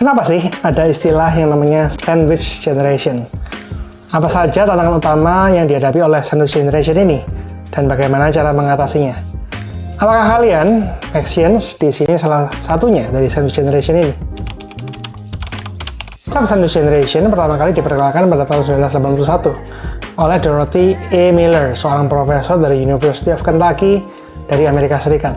Kenapa sih ada istilah yang namanya sandwich generation? Apa saja tantangan utama yang dihadapi oleh sandwich generation ini? Dan bagaimana cara mengatasinya? Apakah kalian Axians di sini salah satunya dari sandwich generation ini? Konsep sandwich generation pertama kali diperkenalkan pada tahun 1981 oleh Dorothy E. Miller, seorang profesor dari University of Kentucky dari Amerika Serikat.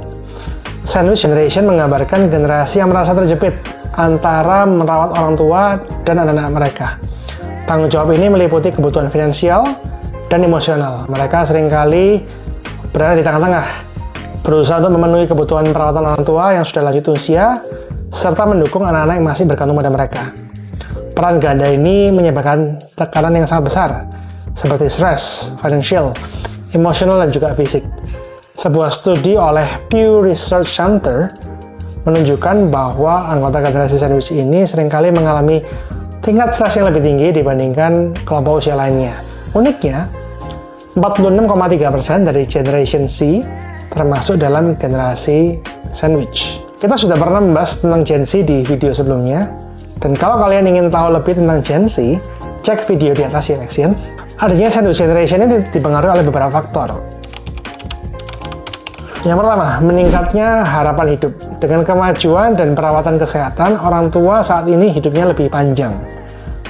Sandwich generation menggambarkan generasi yang merasa terjepit antara merawat orang tua dan anak-anak mereka. Tanggung jawab ini meliputi kebutuhan finansial dan emosional. Mereka seringkali berada di tengah-tengah, berusaha untuk memenuhi kebutuhan perawatan orang tua yang sudah lanjut usia, serta mendukung anak-anak yang masih bergantung pada mereka. Peran ganda ini menyebabkan tekanan yang sangat besar, seperti stres, financial, emosional, dan juga fisik. Sebuah studi oleh Pew Research Center menunjukkan bahwa anggota generasi sandwich ini seringkali mengalami tingkat stres yang lebih tinggi dibandingkan kelompok usia lainnya. Uniknya, 46,3% dari Generation C termasuk dalam generasi sandwich. Kita sudah pernah membahas tentang Gen Z di video sebelumnya, dan kalau kalian ingin tahu lebih tentang Gen Z, cek video di atas ya, Axians. Artinya sandwich generation ini dipengaruhi oleh beberapa faktor. Yang pertama, meningkatnya harapan hidup. Dengan kemajuan dan perawatan kesehatan, orang tua saat ini hidupnya lebih panjang.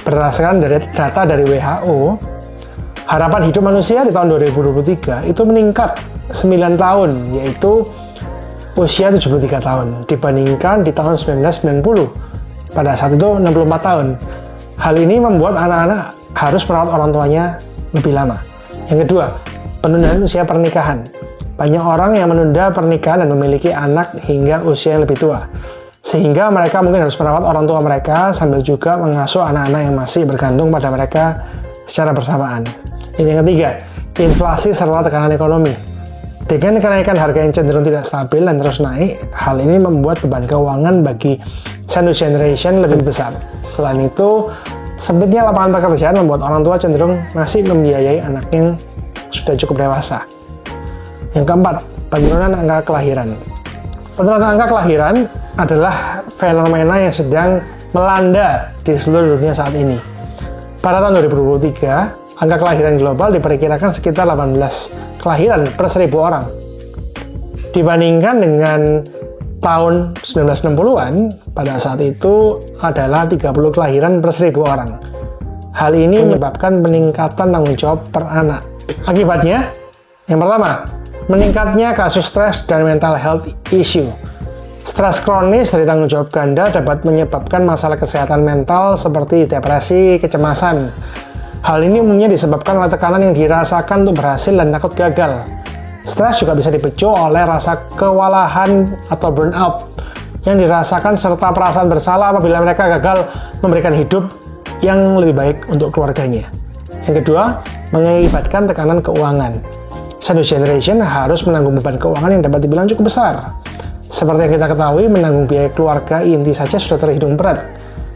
Berdasarkan dari data dari WHO, harapan hidup manusia di tahun 2023 itu meningkat 9 tahun, yaitu usia 73 tahun, dibandingkan di tahun 1990. Pada saat itu 64 tahun. Hal ini membuat anak-anak harus merawat orang tuanya lebih lama. Yang kedua, penundaan usia pernikahan. Banyak orang yang menunda pernikahan dan memiliki anak hingga usia yang lebih tua, sehingga mereka mungkin harus merawat orang tua mereka sambil juga mengasuh anak-anak yang masih bergantung pada mereka secara bersamaan. Ini yang ketiga, inflasi serta tekanan ekonomi. Dengan kenaikan harga yang cenderung tidak stabil dan terus naik, hal ini membuat beban keuangan bagi sandwich generation lebih besar. Selain itu, sempitnya lapangan pekerjaan membuat orang tua cenderung masih membiayai anak yang sudah cukup dewasa. Yang keempat, penurunan angka kelahiran. Penurunan angka kelahiran adalah fenomena yang sedang melanda di seluruh dunia saat ini. Pada tahun 2023, angka kelahiran global diperkirakan sekitar 18 kelahiran per 1.000 orang. Dibandingkan dengan tahun 1960-an, pada saat itu adalah 30 kelahiran per 1.000 orang. Hal ini menyebabkan peningkatan tanggung jawab per anak. Akibatnya, yang pertama, meningkatnya kasus stres dan mental health issue. Stres kronis dari tanggung jawab ganda dapat menyebabkan masalah kesehatan mental seperti depresi, kecemasan. Hal ini umumnya disebabkan oleh tekanan yang dirasakan untuk berhasil dan takut gagal. Stres juga bisa dipicu oleh rasa kewalahan atau burnout yang dirasakan serta perasaan bersalah apabila mereka gagal memberikan hidup yang lebih baik untuk keluarganya. Yang kedua, mengakibatkan tekanan keuangan. Sandwich generation harus menanggung beban keuangan yang dapat dibilang cukup besar. Seperti yang kita ketahui, menanggung biaya keluarga inti saja sudah terhitung berat.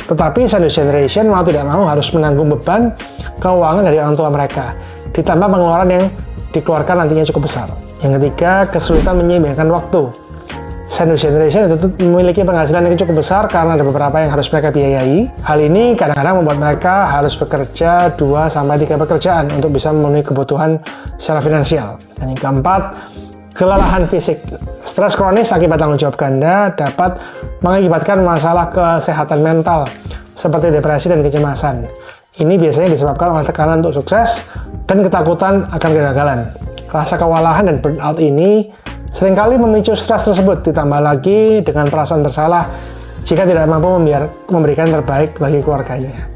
Tetapi sandwich generation mau tidak mau harus menanggung beban keuangan dari orang tua mereka, ditambah pengeluaran yang dikeluarkan nantinya cukup besar. Yang ketiga, kesulitan menyeimbangkan waktu. Sandwich generation itu memiliki penghasilan yang cukup besar karena ada beberapa yang harus mereka biayai. Hal ini kadang-kadang membuat mereka harus bekerja 2-3 pekerjaan untuk bisa memenuhi kebutuhan secara finansial. Dan yang keempat, kelelahan fisik. Stres kronis akibat tanggung jawab ganda dapat mengakibatkan masalah kesehatan mental seperti depresi dan kecemasan. Ini biasanya disebabkan oleh tekanan untuk sukses dan ketakutan akan kegagalan. Rasa kewalahan dan burnout ini seringkali memicu stres tersebut, ditambah lagi dengan perasaan bersalah jika tidak mampu memberikan terbaik bagi keluarganya.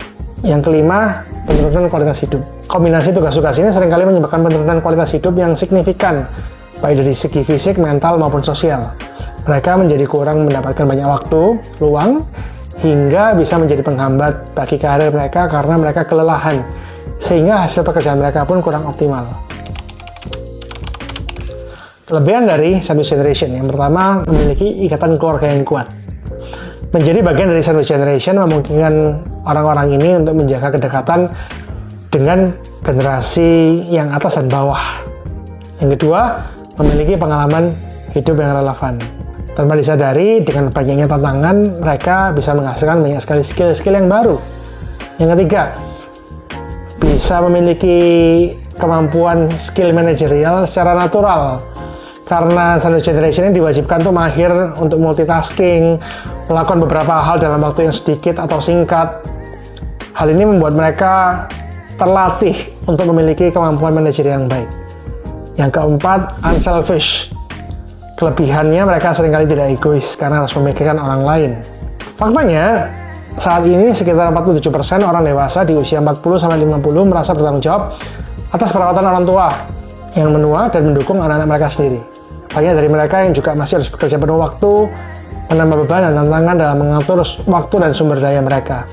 Yang kelima, penurunan kualitas hidup. Kombinasi tugas-tugas ini seringkali menyebabkan penurunan kualitas hidup yang signifikan, baik dari segi fisik, mental, maupun sosial. Mereka menjadi kurang mendapatkan banyak waktu luang, hingga bisa menjadi penghambat bagi karir mereka karena mereka kelelahan, sehingga hasil pekerjaan mereka pun kurang optimal. Kelebihan dari sandwich generation, yang pertama, memiliki ikatan keluarga yang kuat. Menjadi bagian dari sandwich generation memungkinkan orang-orang ini untuk menjaga kedekatan dengan generasi yang atas dan bawah. Yang kedua, memiliki pengalaman hidup yang relevan. Tanpa disadari, dengan banyaknya tantangan, mereka bisa menghasilkan banyak sekali skill-skill yang baru. Yang ketiga, bisa memiliki kemampuan skill manajerial secara natural. Karena sandwich generation ini diwajibkan untuk mahir untuk multitasking, melakukan beberapa hal dalam waktu yang sedikit atau singkat. Hal ini membuat mereka terlatih untuk memiliki kemampuan manajerial yang baik. Yang keempat, unselfish. Kelebihannya mereka seringkali tidak egois karena harus memikirkan orang lain. Faktanya, saat ini sekitar 47% orang dewasa di usia 40-50 merasa bertanggung jawab atas perawatan orang tua yang menua dan mendukung anak-anak mereka sendiri. Banyak dari mereka yang juga masih harus bekerja penuh waktu, menambah beban dan tantangan dalam mengatur waktu dan sumber daya mereka.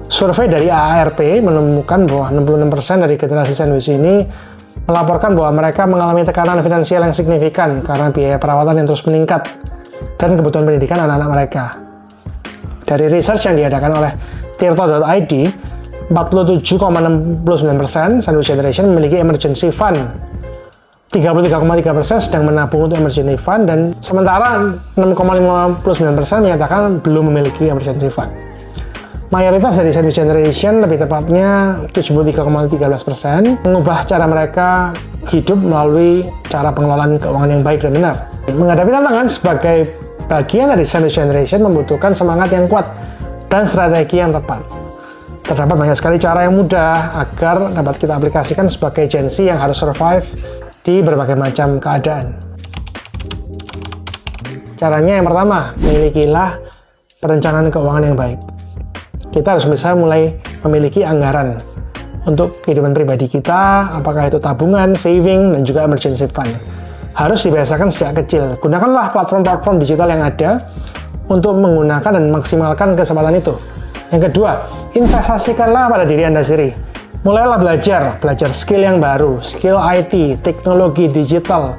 Survei dari AARP menemukan bahwa 66% dari generasi sandwich ini melaporkan bahwa mereka mengalami tekanan finansial yang signifikan karena biaya perawatan yang terus meningkat dan kebutuhan pendidikan anak-anak mereka. Dari research yang diadakan oleh tirto.id, 47,69% sandwich generation memiliki emergency fund, 33,3% sedang menabung untuk emergency fund, dan sementara 6,59% menyatakan belum memiliki emergency fund. Mayoritas dari sandwich generation, lebih tepatnya 73,13%, mengubah cara mereka hidup melalui cara pengelolaan keuangan yang baik dan benar. Menghadapi tantangan sebagai bagian dari sandwich generation membutuhkan semangat yang kuat dan strategi yang tepat. Terdapat banyak sekali cara yang mudah agar dapat kita aplikasikan sebagai Gen Z yang harus survive di berbagai macam keadaan. Caranya yang pertama, milikilah perencanaan keuangan yang baik. Kita harus bisa mulai memiliki anggaran untuk kehidupan pribadi kita, apakah itu tabungan, saving, dan juga emergency fund. Harus dibiasakan sejak kecil. Gunakanlah platform-platform digital yang ada untuk menggunakan dan maksimalkan kesempatan itu. Yang kedua, investasikanlah pada diri Anda sendiri. Mulailah belajar skill yang baru, skill IT, teknologi digital,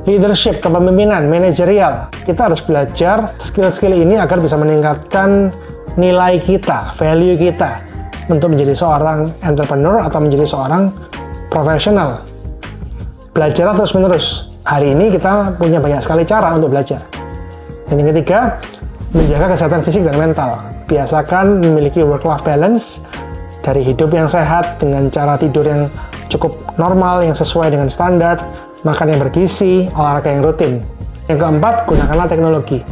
leadership, kepemimpinan, manajerial. Kita harus belajar skill-skill ini agar bisa meningkatkan nilai kita, value kita untuk menjadi seorang entrepreneur atau menjadi seorang profesional. Belajar terus-menerus. Hari ini kita punya banyak sekali cara untuk belajar. Dan yang ketiga, menjaga kesehatan fisik dan mental. Biasakan memiliki work-life balance, dari hidup yang sehat dengan cara tidur yang cukup normal, yang sesuai dengan standar, makan yang bergizi, olahraga yang rutin. Yang keempat, gunakanlah teknologi.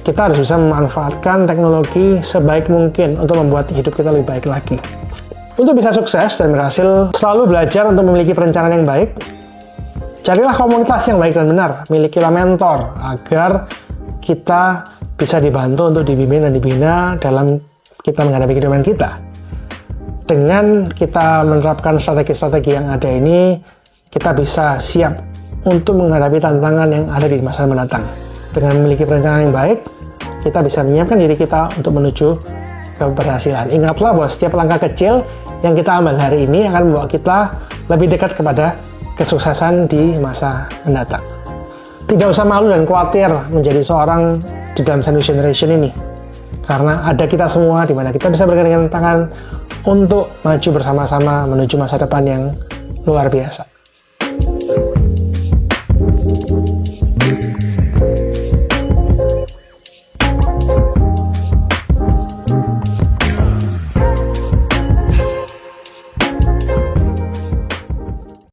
Kita harus bisa memanfaatkan teknologi sebaik mungkin untuk membuat hidup kita lebih baik lagi. Untuk bisa sukses dan berhasil, selalu belajar untuk memiliki perencanaan yang baik. Carilah komunitas yang baik dan benar. Milikilah mentor agar kita bisa dibantu untuk dibimbing dan dibina dalam kita menghadapi kehidupan kita. Dengan kita menerapkan strategi-strategi yang ada ini, kita bisa siap untuk menghadapi tantangan yang ada di masa mendatang. Dengan memiliki perencanaan yang baik, kita bisa menyiapkan diri kita untuk menuju keberhasilan. Ingatlah bahwa setiap langkah kecil yang kita ambil hari ini akan membawa kita lebih dekat kepada kesuksesan di masa mendatang. Tidak usah malu dan khawatir menjadi seorang di dalam sandwich generation ini. Karena ada kita semua di mana kita bisa bergandengan tangan untuk maju bersama-sama menuju masa depan yang luar biasa.